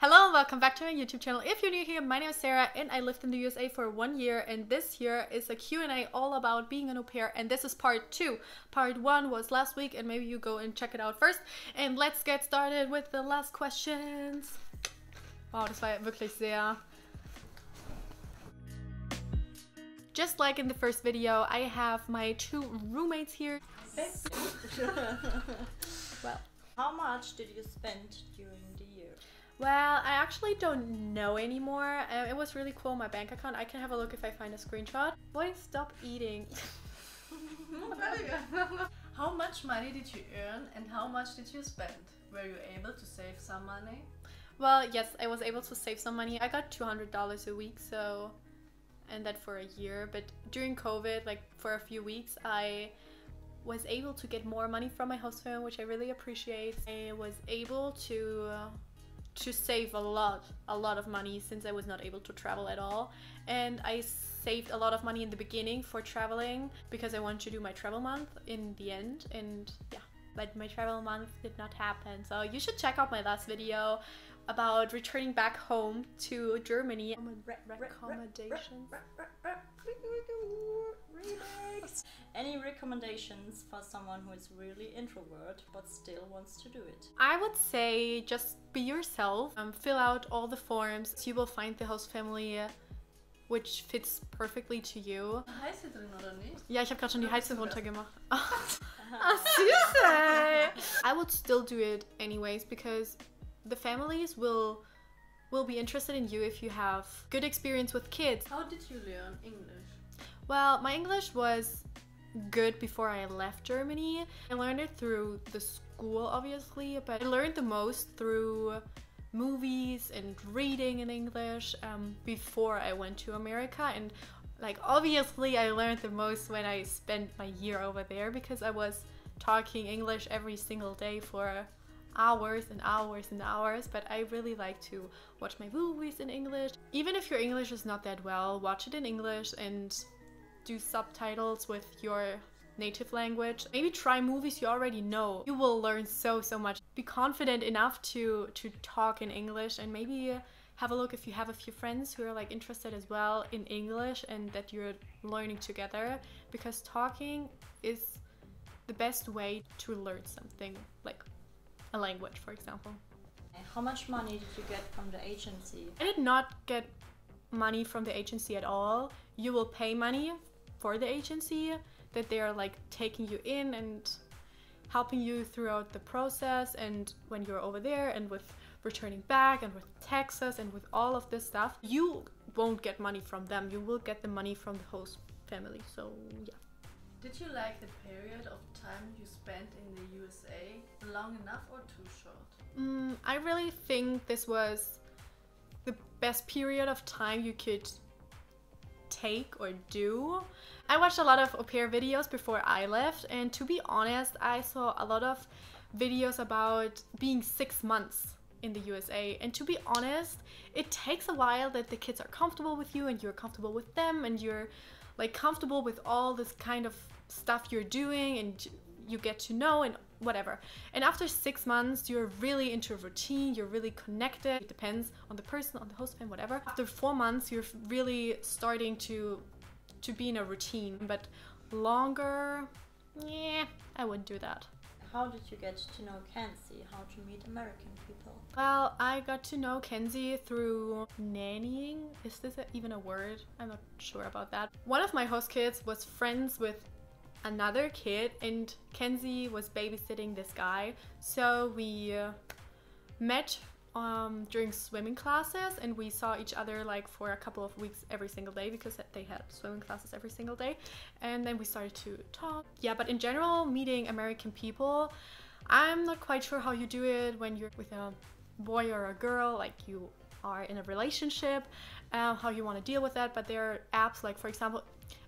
Hello and welcome back to my YouTube channel. If you're new here, my name is Sarah and I lived in the USA for 1 year, and this here is a Q&A all about being an au pair, and this is part 2. Part 1 was last week and maybe you go and check it out first. And let's get started with the last questions. Wow, das war ja wirklich sehr... Just like in the first video, I have my 2 roommates here. Well, how much did you spend during the year? Well, I actually don't know anymore. It was really cool, my bank account. I can have a look if I find a screenshot. Boy, stop eating. How much money did you earn and how much did you spend? Were you able to save some money? Well, yes, I was able to save some money. I got $200 a week, so... and that for a year. But during COVID, like for a few weeks, I was able to get more money from my host family, which I really appreciate. I was able to save a lot of money since I was not able to travel at all, and I saved a lot of money in the beginning for traveling because I wanted to do my travel month in the end, and yeah, but my travel month did not happen. So you should check out my last video about returning back home to Germany. Recommendations. Any recommendations for someone who is really introvert but still wants to do it? I would say just be yourself. Fill out all the forms. You will find the host family which fits perfectly to you. Heiß hier drin oder nicht? Ja, ich habe gerade schon die Heizung runtergemacht. Süß, ey. I would still do it anyways because the families will be interested in you if you have good experience with kids. How did you learn English? Well, my English was good before I left Germany. I learned it through the school, obviously, but I learned the most through movies and reading in English before I went to America. And like obviously I learned the most when I spent my year over there because I was talking English every single day for hours and hours and hours. But I really like to watch my movies in English. Even if your English is not that well, watch it in English and do subtitles with your native language. Maybe try movies you already know. You will learn so much. Be confident enough to talk in English, and maybe have a look if you have a few friends who are like interested as well in English and that you're learning together, because talking is the best way to learn something, like a language, for example. How much money did you get from the agency? I did not get money from the agency at all. You will pay money for the agency, that they are like taking you in and helping you throughout the process, and when you're over there and with returning back and with taxes and with all of this stuff, you won't get money from them. You will get the money from the host family. So yeah. Did you like the period of time you spent in the USA? Long enough or too short? I really think this was the best period of time you could take or do. I watched a lot of au pair videos before I left, and to be honest, I saw a lot of videos about being 6 months in the USA, and to be honest, it takes a while that the kids are comfortable with you and you're comfortable with them and you're like comfortable with all this kind of stuff you're doing and you get to know and whatever. And after 6 months, you're really into a routine, you're really connected. It depends on the person, on the host family, whatever. After 4 months, you're really starting to be in a routine, but longer, yeah, I wouldn't do that. How did you get to know Kenzie? How to meet American people? Well, I got to know Kenzie through nannying. Is this even a word? I'm not sure about that. One of my host kids was friends with another kid, and Kenzie was babysitting this guy. So we met during swimming classes, and we saw each other like for a couple of weeks every single day because they had swimming classes every single day, and then we started to talk. Yeah, but in general, meeting American people, I'm not quite sure how you do it when you're with a boy or a girl, like you are in a relationship, how you want to deal with that. But there are apps like, for example,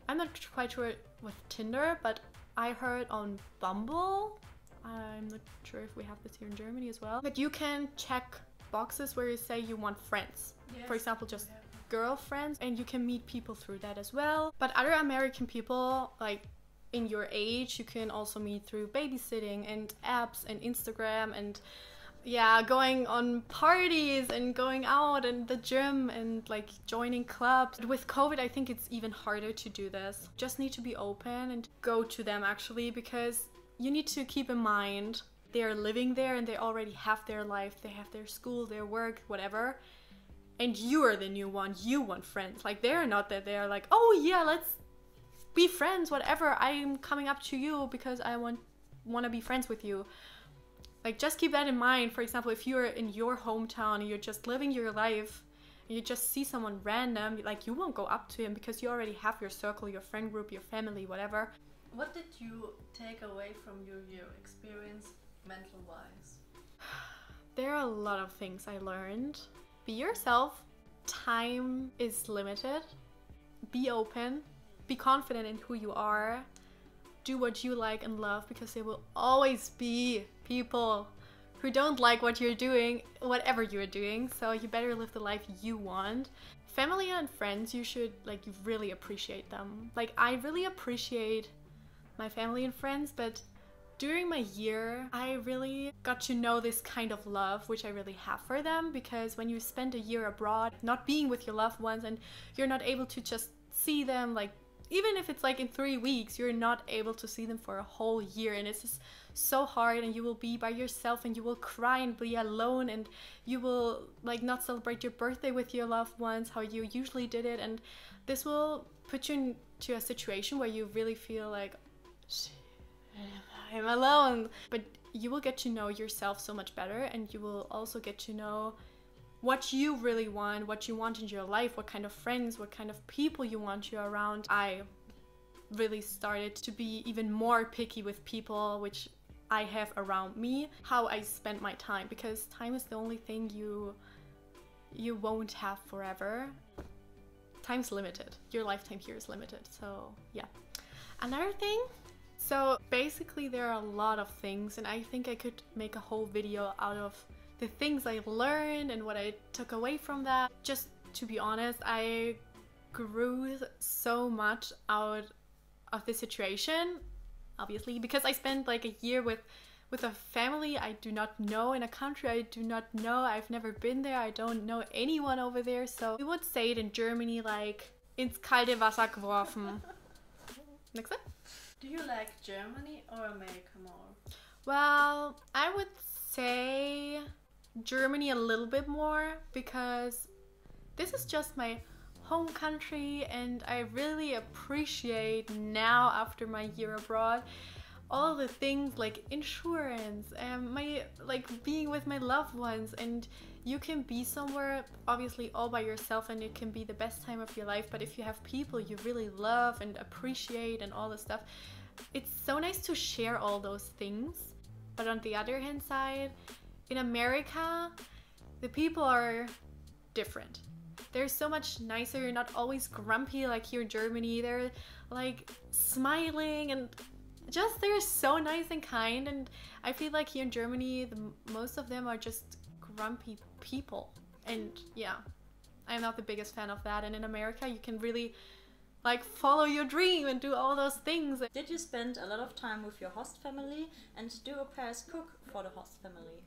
I'm not quite sure with Tinder, but I heard on Bumble, I'm not sure if we have this here in Germany as well, but you can check boxes where you say you want friends. Yes, for example, just girlfriends, and you can meet people through that as well. But other American people, like in your age, you can also meet through babysitting and apps and Instagram and yeah, going on parties and going out and the gym and like joining clubs. With COVID, I think it's even harder to do this. Just need to be open and go to them actually, because you need to keep in mind they are living there and they already have their life, they have their school, their work, whatever. And you are the new one, you want friends. Like they're not that they're like, oh yeah, let's be friends, whatever. I'm coming up to you because I want to be friends with you. Like, just keep that in mind. For example, if you're in your hometown and you're just living your life and you just see someone random, like, you won't go up to him because you already have your circle, your friend group, your family, whatever. What did you take away from your year experience mental-wise? There are a lot of things I learned. Be yourself. Time is limited. Be open. Be confident in who you are. Do what you like and love, because there will always be people who don't like what you're doing, whatever you're doing. So you better live the life you want. Family and friends, you should you really appreciate them. Like, I really appreciate my family and friends, but during my year, I really got to know this kind of love, which I really have for them, because when you spend a year abroad, not being with your loved ones, and you're not able to just see them, like, even if it's like in 3 weeks, you're not able to see them for a whole year, and it's just so hard, and you will be by yourself and you will cry and be alone, and you will like not celebrate your birthday with your loved ones how you usually did it, and this will put you into a situation where you really feel like, I'm alone. But you will get to know yourself so much better, and you will also get to know what you really want, what you want in your life, what kind of friends, what kind of people you want you around. I really started to be even more picky with people which I have around me, how I spend my time, because time is the only thing you won't have forever. Time's limited. Your lifetime here is limited. So yeah. Another thing, so basically there are a lot of things, and I think I could make a whole video out of the things I learned and what I took away from that. Just to be honest, I grew so much out of this situation, obviously, because I spent like a year with a family I do not know, in a country I do not know. I've never been there. I don't know anyone over there. So we would say it in Germany like, ins kalte Wasser geworfen. Next up. Do you like Germany or America more? Well, I would say Germany a little bit more, because this is just my home country, and I really appreciate now, after my year abroad, all the things like insurance and my being with my loved ones. And you can be somewhere obviously all by yourself, and it can be the best time of your life, but if you have people you really love and appreciate and all this stuff, it's so nice to share all those things. But on the other hand side, in America, the people are different. They're so much nicer. You're not always grumpy like here in Germany. They're like smiling, and just they're so nice and kind. And I feel like here in Germany, most of them are just grumpy people. And yeah, I'm not the biggest fan of that. And in America, you can really like follow your dream and do all those things. Did you spend a lot of time with your host family, and do au pairs cook for the host family?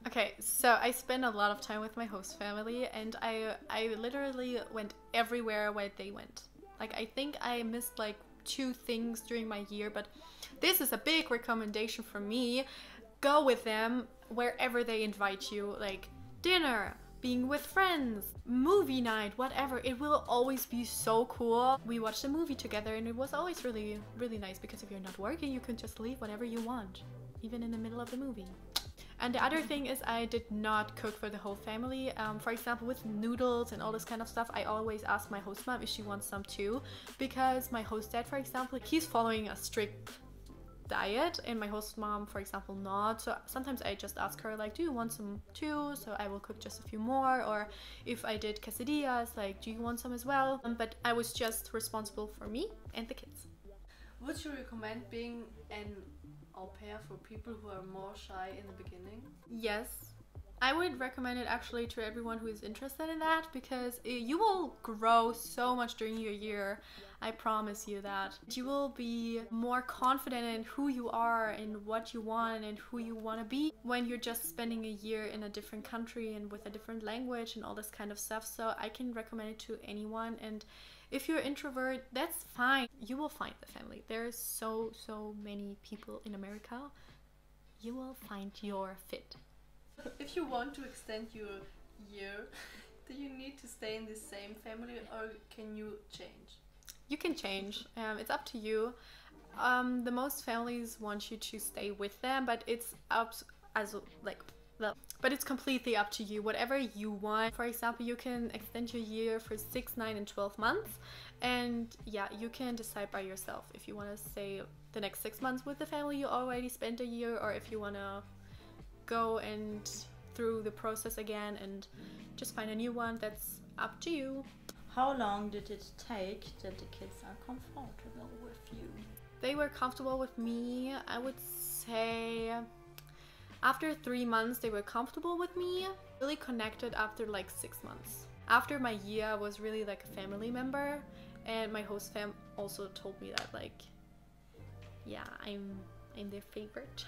Okay, so I spent a lot of time with my host family, and I literally went everywhere where they went. Like, I think I missed like 2 things during my year, but this is a big recommendation from me. Go with them wherever they invite you, like dinner, being with friends, movie night, whatever. It will always be so cool. We watched a movie together, and it was always really, really nice, because if you're not working, you can just leave whenever you want, even in the middle of the movie. And the other thing is, I did not cook for the whole family. For example, with noodles and all this kind of stuff, I always ask my host mom if she wants some too, because my host dad, for example, he's following a strict diet, and my host mom, for example, not. So sometimes I just ask her like, do you want some too? So I will cook just a few more. Or if I did quesadillas, like, do you want some as well? But I was just responsible for me and the kids. Would you recommend being an au pair for people who are more shy in the beginning? Yes, I would recommend it actually to everyone who is interested in that, because you will grow so much during your year. I promise you that. You will be more confident in who you are and what you want and who you want to be when you're just spending a year in a different country and with a different language and all this kind of stuff. So I can recommend it to anyone. And if you're an introvert, that's fine. You will find the family. There's so many people in America. You will find your fit. If you want to extend your year, do you need to stay in the same family or can you change? You can change. It's up to you. The most families want you to stay with them, but it's but it's completely up to you. Whatever you want. For example, you can extend your year for 6, 9, and 12 months, and yeah, you can decide by yourself if you want to stay the next 6 months with the family you already spent a year, or if you want to go and through the process again and just find a new one. That's up to you. How long did it take that the kids are comfortable with you? They were comfortable with me, I would say after 3 months they were comfortable with me. Really connected after like 6 months. After my year I was really like a family member, and my host fam also told me that like, yeah, I'm their favorite.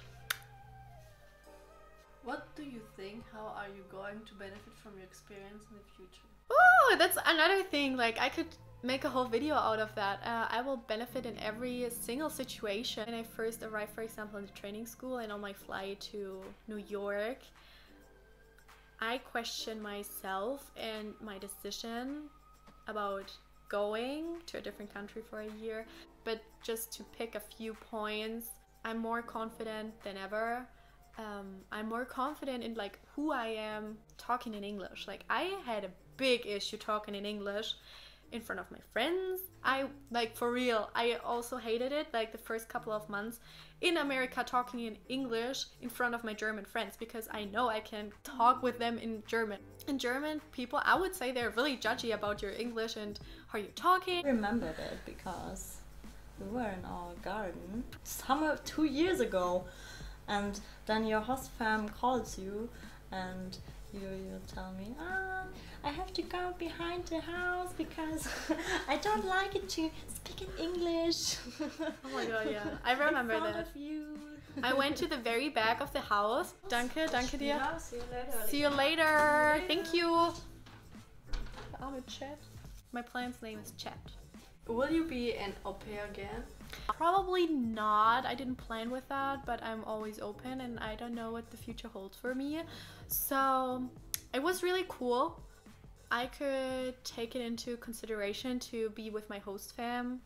What do you think? How are you going to benefit from your experience in the future? Oh, that's another thing. Like, I could make a whole video out of that. I will benefit in every single situation. When I first arrived, for example, in the training school and on my flight to New York, I questioned myself and my decision about going to a different country for a year. But just to pick a few points, I'm more confident than ever. I'm more confident in like who I am talking in English. Like, I had a big issue talking in English in front of my friends. I like, for real, I also hated it like the first couple of months in America talking in English in front of my German friends, because I know I can talk with them in German. And German people, I would say, they're really judgy about your English and how you're talking. I remember that because we were in our garden summer 2 years ago, and then your host fam calls you and you tell me, I have to go behind the house because I don't like it to speak in English. Oh my god, yeah. I remember in front that. Of you. I went to the very back of the house. Danke dir. Yeah, see you later. See you later. Thank you. The arme Chat. My plant's name is Chat. Will you be an au pair again? Probably not. I didn't plan with that, but I'm always open and I don't know what the future holds for me. So it was really cool. I could take it into consideration to be with my host fam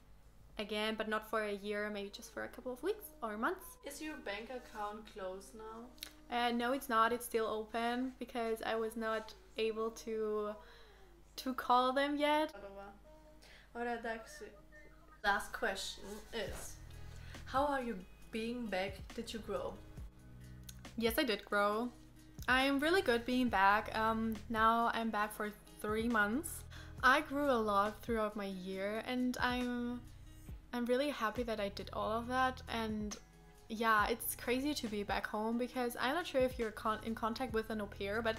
again, but not for a year, maybe just for a couple of weeks or months. Is your bank account closed now? No, it's not. It's still open because I was not able to call them yet. Alright, last question is, how are you being back? Did you grow? Yes, I did grow. I'm really good being back. Now I'm back for 3 months. I grew a lot throughout my year, and I'm really happy that I did all of that. And yeah, it's crazy to be back home because I'm not sure if you're in contact with an au pair, but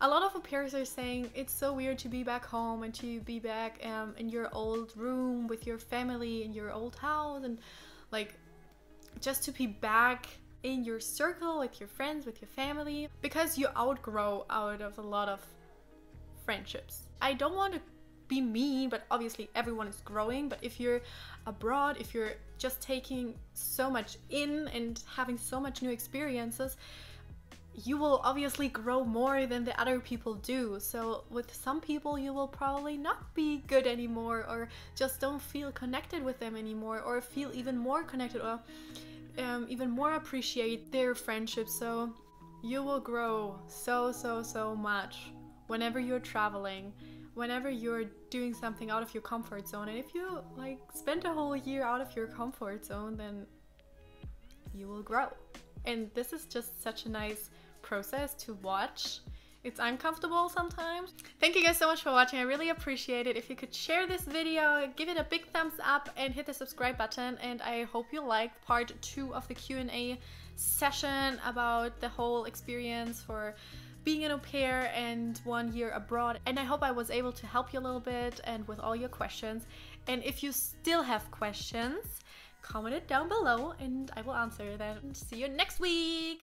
a lot of au pairs are saying it's so weird to be back home and to be back in your old room with your family in your old house, and like just to be back in your circle with your friends, with your family, because you outgrow out of a lot of friendships. I don't want to be mean, but obviously everyone is growing. But if you're abroad, if you're just taking so much in and having so much new experiences, you will obviously grow more than the other people do. So with some people you will probably not be good anymore, or just don't feel connected with them anymore, or feel even more connected, or even more appreciate their friendship. So you will grow so much whenever you're traveling, whenever you're doing something out of your comfort zone. And if you like spend a whole year out of your comfort zone, then you will grow. And this is just such a nice process to watch. It's uncomfortable sometimes. Thank you guys so much for watching. I really appreciate it. If you could share this video, give it a big thumbs up and hit the subscribe button. And I hope you liked part 2 of the Q&A session about the whole experience for being an au pair and 1 year abroad. And I hope I was able to help you a little bit and with all your questions. And if you still have questions, comment it down below and I will answer them. See you next week!